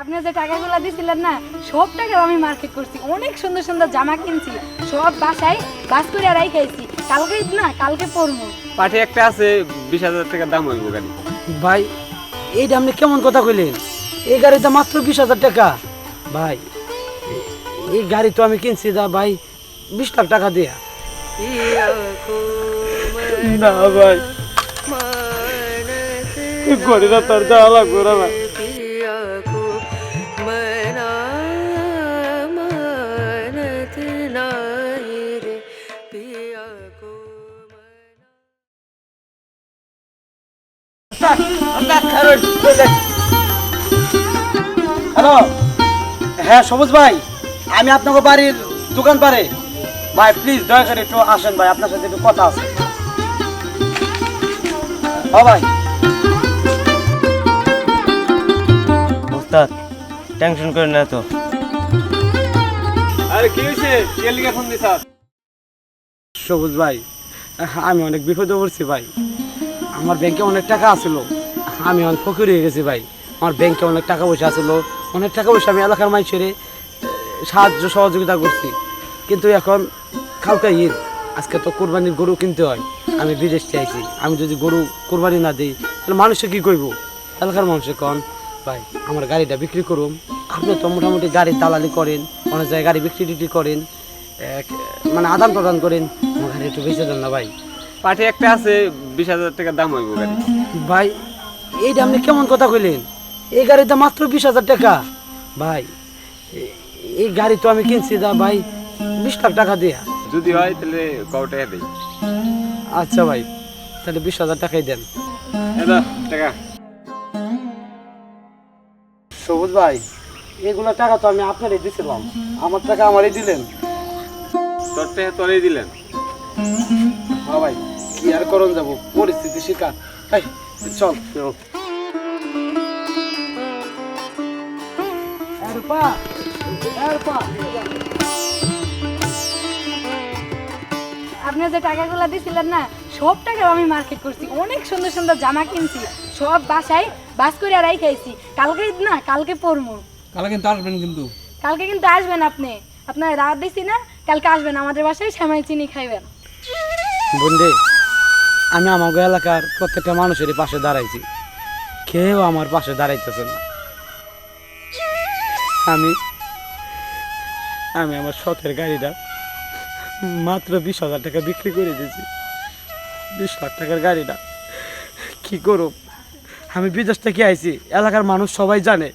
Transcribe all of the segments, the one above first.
আপনি যে টাকাগুলো দিছিলেন না, সব টাকা আমি মার্কেট করছি, অনেক সুন্দর সুন্দর জামা কিনছি, সব বাসায় বাস করে রাখাইছি। কালকে ঈদ না, কালকে পরবো। পাঠে একটা আছে 20,000 টাকা দাম হইব গাড়ি। ভাই এইটা আপনি কেমন কথা কইলেন? এই গাড়িটা মাত্র 20,000 টাকা। ভাই এই গাড়ি তো আমি কিনছি দা ভাই 20 লাখ টাকা দিয়া। না ভাই গড়িটা তোর দেওয়া লাগবে না ভাই। হ্যালো, হ্যাঁ সবুজ ভাই, আমি আপনাকে বাড়ির দোকান পারে ভাই, প্লিজ দয়া করে একটু আসেন ভাই, আপনার সাথে একটু কথা আছে। হ্যাঁ ভাই। ওস্তাদ টেনশন করেন না তো। আরে কি হইছে? কে লিগা ফোন দিছ? সবুজ ভাই, আমি অনেক বিপদে পড়ছি ভাই। আমার ব্যাংকে অনেক টাকা আছিল, আমি অনেক ফকির হয়ে গেছি ভাই। আমার ব্যাংকে অনেক টাকা পয়সা আছিল, অনেক টাকা পয়সা আমি এলাকার মানুষের সাহায্য সহযোগিতা করছি। কিন্তু এখন কালকে ঈদ, আজকে তো কোরবানির গরু কিনতে হয়, আমি বিদেশ চাইছি। আমি যদি গরু কোরবানি না দিই তাহলে মানুষে কী করবো? এলাকার মানুষে কন ভাই আমার গাড়িটা বিক্রি করুন। আপনি তো মোটামুটি গাড়ির দালালি করেন, অনেক জায়গায় গাড়ি বিক্রি টিক্রি করেন, মানে আদান প্রদান করেন, আমার গাড়ি একটু বেঁচে দেন না ভাই। পাঠে একটা আছে 20,000 টাকা দাম হইব গাড়ি। ভাই এইটা আপনি কেমন কথা কইলেন? এই গাড়িটা মাত্র 20,000 টাকা। ভাই এই গাড়ি তো আমি কিনছি দা ভাই 20 লাখ টাকা দিয়া। যদি হয় তাহলে কয়টা দেই? আচ্ছা ভাই, তাহলে 20,000 টাকাই দেন। এদা টাকা। সবুজ ভাই, এগুলো টাকা তো আমি আপনারই দিছিলাম, আমার টাকা আমারই দিলেন। তোর টাকা তোরই দিলেন। হ্যাঁ ভাই, কি আর করণ যাবো, পরিস্থিতি শিকার। এই চল আপনি যে টাকাগুলো দিছিলেন না, সব টাকা আমি মার্কেট করছি, অনেক সুন্দর সুন্দর জামা কিনছি, সব বাসায় বাস করে রাখাইছি। কালকে ঈদ না, কালকে পরবো। কালকে কিন্তু আসবেন কিন্তু। কালকে কিন্তু আসবেন আপনি, আপনার রাত দিছি না, কালকে আসবেন আমাদের বাসায়, সেমাই চিনি খাইবেন। বন্ধে, আমি আমাকে এলাকার প্রত্যেকটা মানুষেরই পাশে দাঁড়াইছি, কেউ আমার পাশে দাঁড়াইতেছে না। আমি আমার শখের গাড়িটা মাত্র 20,000 টাকা বিক্রি করে দিয়েছি। 20 লাখ টাকার গাড়িটা কি করব? আমি বিদেশ থেকে আইছি, এলাকার মানুষ সবাই জানে।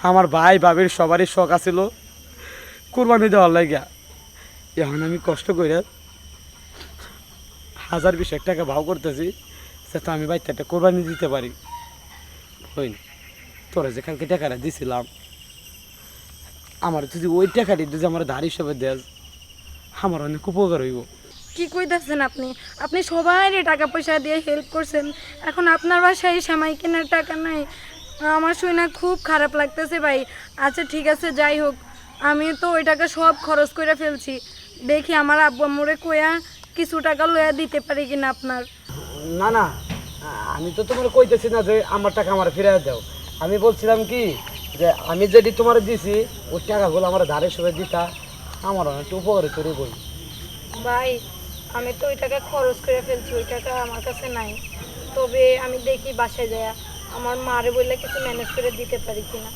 আমার ভাই ভাবির সবারই শখ আছিল কোরবানি দেওয়ার লাগিয়া। এখন আমি কষ্ট করে 1,020 টাকা ভাও করতেছি, সেটা আমি বাইতে একটা কোরবানি দিতে পারি। হইন তোরা যে কালকে টাকাটা দিছিলাম, আমার যদি ওই টাকাটি যদি আমার ধার হিসেবে দেয়, আমার অনেক উপকার হইব। কি কইতাছেন আপনি? আপনি সবাই টাকা পয়সা দিয়ে হেল্প করছেন, এখন আপনার বাসায় সেমাই কেনার টাকা নাই? আমার শুনে খুব খারাপ লাগতেছে ভাই। আচ্ছা ঠিক আছে, যাই হোক, আমি তো ওই টাকা সব খরচ করে ফেলছি। দেখি আমার আব্বু আম্মুরে কইয়া কিছু টাকা লইয়া দিতে পারি কিনা আপনার। না না, আমি তো তোমার কইতেছি না যে আমার টাকা আমার ফিরিয়ে দাও। আমি বলছিলাম কি যে আমি যেটি তোমার দিছি ওই টাকাগুলো আমার ধার হিসেবে দিতা, আমার অনেকটা উপকারে চলে বই। ভাই আমি তো ওই টাকা খরচ করে ফেলছি, ওই টাকা আমার কাছে নাই। তবে আমি দেখি বাসায় যাইয়া আমার মারে বললে কিছু ম্যানেজ করে দিতে পারি কিনা।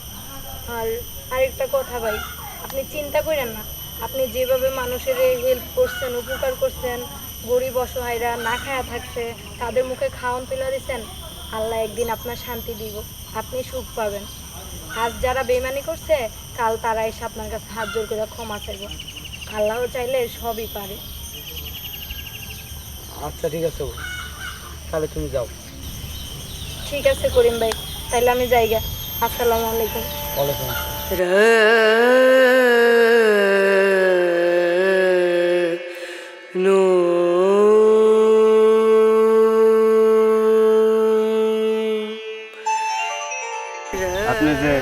আর আরেকটা কথা ভাই, আপনি চিন্তা করেন না, আপনি যেভাবে মানুষের হেল্প করছেন, উপকার করছেন, গরিব অসহায়রা না খায়া থাকছে, তাদের মুখে খাওয়ান তুলে দিচ্ছেন, আল্লাহ একদিন আপনার শান্তি দিব, আপনি সুখ পাবেন। আজ যারা বেইমানি করছে, কাল তারা এসে আপনার কাছে হাত জোর করে ক্ষমা চাইবে। আল্লাহ চাইলে সবই পারে। আচ্ছা ঠিক আছে, তাহলে তুমি যাও। ঠিক আছে করিম ভাই, তাহলে আমি যাইগা। আসসালামু আলাইকুম। ওয়ালাইকুম আপনি যে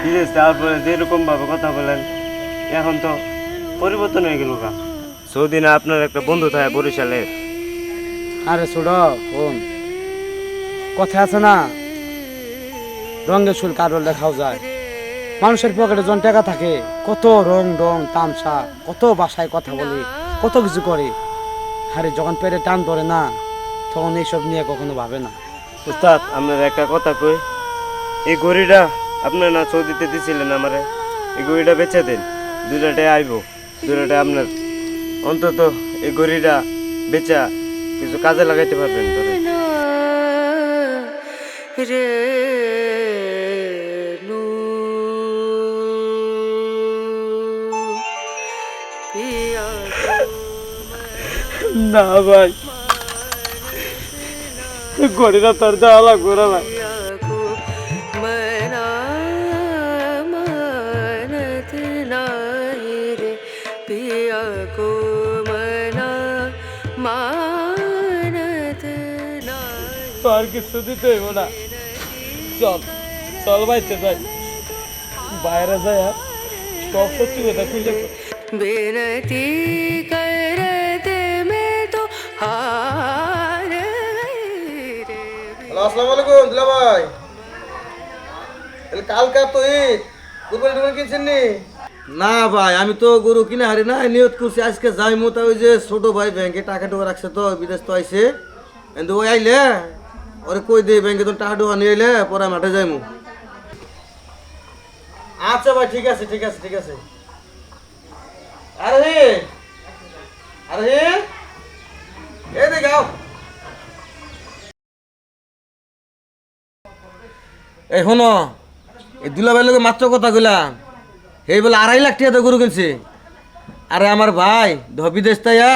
বিদেশ যাওয়ার পরে যেরকম ভাবে কথা বলেন, এখন তো পরিবর্তন হয়ে গেল। সৌদি না আপনার একটা বন্ধু থাকে বরিশালের? আরে ছোট কোন কথা আছে না, রঙের চুল কারোর দেখাও যায়। মানুষের পকেটে যখন টাকা থাকে কত রং রং তামসা, কত ভাষায় কথা বলে, কত কিছু করে। আরে যখন পেটে টান পড়ে না, তখন এইসব নিয়ে কখনো ভাবে না। উস্তাদ আপনার একটা কথা কই, এই গড়িটা আপনার না সৌদিতে দিছিলেন আমারে, এই গড়িটা বেচে দেন, 2টায় আইব, 2টায় আপনার অন্তত এই গড়িটা বেচা কিছু কাজে লাগাইতে পারবেন ধরে। না ভাই, গড়িটা তোর দেওয়া লাগবো না ভাই। আর কিছু দিতে হইব না, চল চল ভাইতে যাই, বাইরে যাই সব সত্যি কথা খুঁজে। बेनती करते में तो हार रे। হ্যালো, আসসালামু আলাইকুম দুলা ভাই। কালকা তো ঈদ, কুরবানি টুরবানি কিনছেন নি? না ভাই, আমি তো গরু কিনে হারি না, নিয়ত করছি আজকে যাই মতো। ওই যে ছোট ভাই ব্যাংকে টাকা টুকা রাখছে তো, বিদেশ তো আইছে, কিন্তু ওই আইলে ওরে কই দে ব্যাংকে তো টাকা টুকা নিয়ে এলে পরে মাঠে যাইমু। আচ্ছা ভাই, ঠিক আছে ঠিক আছে ঠিক আছে। আরে আরে এই দেখাও, এই শোনো, এই দুলাভাইয়ের লোকের মাত্র কথা কইলাম, এই বলে 2.5 লাখ টাকা তো গরু কিনছে। আরে আমার ভাই বিদেশ তাইয়া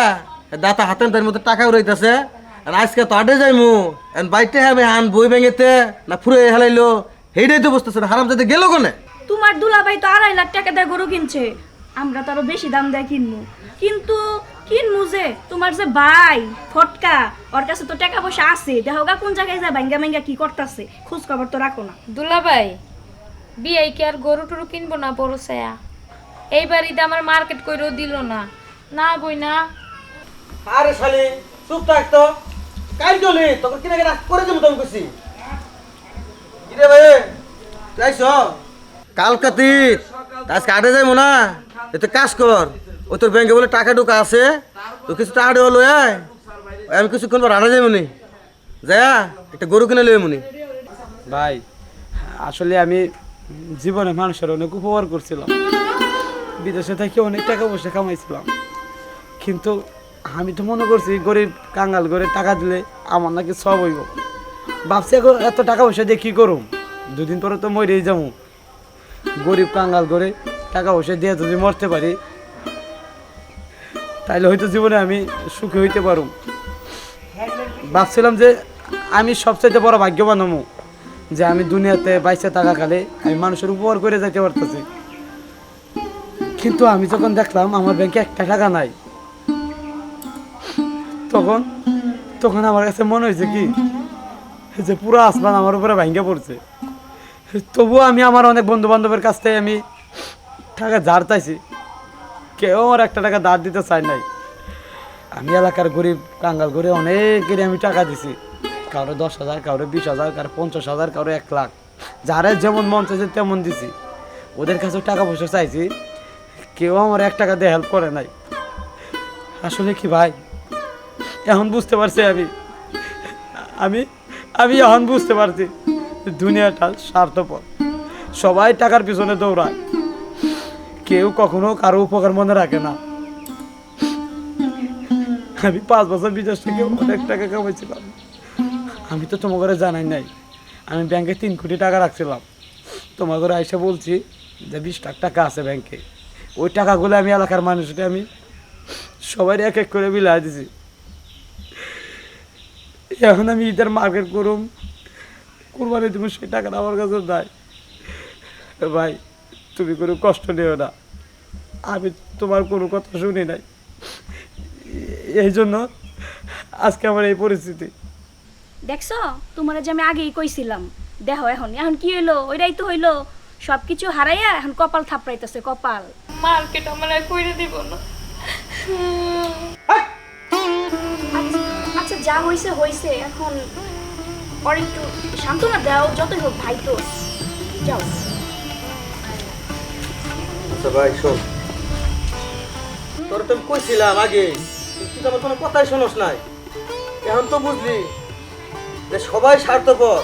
দাতা হাতেন তার মতো টাকা উড়াইতেছে, আর আজকে তো আডে যাইমু, বাইতে আমি হান বই ভেঙেতে না ফুরে হেলাইলো, সেইটাই তো বুঝতেছে না, হারাম যাতে গেল কোনে। তোমার দুলাভাই তো 2.5 লাখ টাকা দিয়ে গরু কিনছে, আমরা তো আরো বেশি দাম দিয়ে কিনবো। কিন্তু কিনবো যে তোমার যে ভাই ফটকা, ওর কাছে তো টাকা পয়সা আছে, দেখো গা কোন জায়গায় যায় ভাঙ্গা ভাঙ্গা কি করতেছে, খোঁজ খবর তো রাখো না। দুলাভাই বিয়ে কি আর গরু টরু কিনবো না বড় ছায়া? এইবার ঈদে আমার মার্কেট কইরেও দিল না, না বই না। আরে শালি চুপ থাক তো, কাই চলি তোকে কিনে কিনা করে দেবো তুমি কইছি। কিরে ভাই যাইছ কালকাতি, আজকে আডে যাইমু না, তুই কাজ কর, ওই তোর ব্যাংকে বলে টাকা ঢুকা আছে, তো কিছু টাকা দেওয়া লই আয়, আমি কিছুক্ষণ পর আডে যাইমু নি, যা একটা গরু কিনে লই মুনি। ভাই আসলে আমি জীবনে মানুষের অনেক উপকার করছিলাম, বিদেশে থেকে অনেক টাকা পয়সা কামাইছিলাম, কিন্তু আমি তো মনে করছি গরিব কাঙ্গাল করে টাকা দিলে আমার নাকি সব হইব। ভাবছি এত টাকা পয়সা দিয়ে কী করুম, 2 দিন পরে তো মরেই যাবো। গরিব কাঙ্গাল করে টাকা পয়সা দিয়ে যদি মরতে পারি, তাইলে হয়তো জীবনে আমি সুখী হইতে পারুম। ভাবছিলাম যে আমি সবচাইতে বড় ভাগ্যবান হমু, যে আমি দুনিয়াতে বাইসে থাকাকালে আমি মানুষের উপকার করে যাইতে পারতেছি। কিন্তু আমি যখন দেখলাম আমার ব্যাংকে 1 টাকা নাই, তখন আমার কাছে মনে হয়েছে কি যে পুরো আসমান আমার উপরে ভাঙ্গে পড়ছে। তবুও আমি আমার অনেক বন্ধু বান্ধবের কাছ থেকে আমি টাকা ধার চাইছি, কেউ আমার 1 টাকা ধার দিতে চায় নাই। আমি এলাকার গরিব কাঙ্গাল করে অনেকেরই আমি টাকা দিছি, কারো 10,000, কারো 20,000, কারো 50,000, কারো 1 লাখ, যারা যেমন মন চাইছে তেমন দিছি। ওদের কাছে টাকা পয়সা চাইছি, কেউ আমার 1 টাকা দিয়ে হেল্প করে নাই। আসলে কি ভাই, এখন বুঝতে পারছি আমি এখন বুঝতে পারছি দুনিয়াটা স্বার্থপর, সবাই টাকার পিছনে দৌড়ায়, কেউ কখনো কারো উপকার মনে রাখে না। আমি 5 বছর বিদেশ থেকে অনেক টাকা কামাইছিলাম, আমি তো তোমার ঘরে জানাই নাই। আমি ব্যাংকে 3 কোটি টাকা রাখছিলাম, তোমার ঘরে আইসা বলছি যে 20 লাখ টাকা আছে ব্যাংকে। ওই টাকাগুলো আমি এলাকার মানুষকে আমি সবাই এক এক করে বিলাই দিছি। এখন আমি ঈদের মার্কেট করুম, কুরবানি তুমি সেই টাকাটা আমার কাছে দেয়। ভাই তুমি কোনো কষ্ট নিও না, আমি তোমার কোনো কথা শুনি নাই, এই জন্য আজকে আমার এই পরিস্থিতি। দেখছো তোমার যে আমি আগেই কইছিলাম, দেখো এখন এখন কি হইলো, ওইটাই তো হইলো, সবকিছু হারাইয়া এখন কপাল থাপড়াইতেছে, কপাল। মার্কেট আমার আর কইরে দিব না। আচ্ছা যা হইছে হইছে, এখন আর একটু সান্ত্বনা দাও, যতই হোক ভাই তো। যাও আচ্ছা ভাই শোন, তোর তো আমি কইছিলাম আগে, তুই তো আমার কোনো কথাই শোনস নাই। এখন তো বুঝলি যে সবাই স্বার্থপর।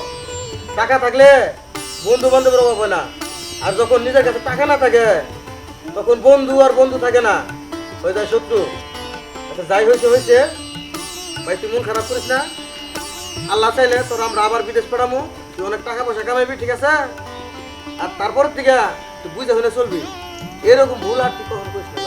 টাকা থাকলে বন্ধু বান্ধবের অভাব হয় না, আর যখন নিজের কাছে টাকা না থাকে তখন বন্ধু আর বন্ধু থাকে না, হয়ে যায় শত্রু। আচ্ছা যাই হয়েছে হয়েছে ভাই, তুই মন খারাপ করিস না। আল্লাহ চাইলে তোর আমরা আবার বিদেশ পাঠামো, তুই অনেক টাকা পয়সা কামাইবি, ঠিক আছে? আর তারপর থেকে তুই বুঝে হলে চলবি, এরকম ভুল আর তুই কখন করিস না।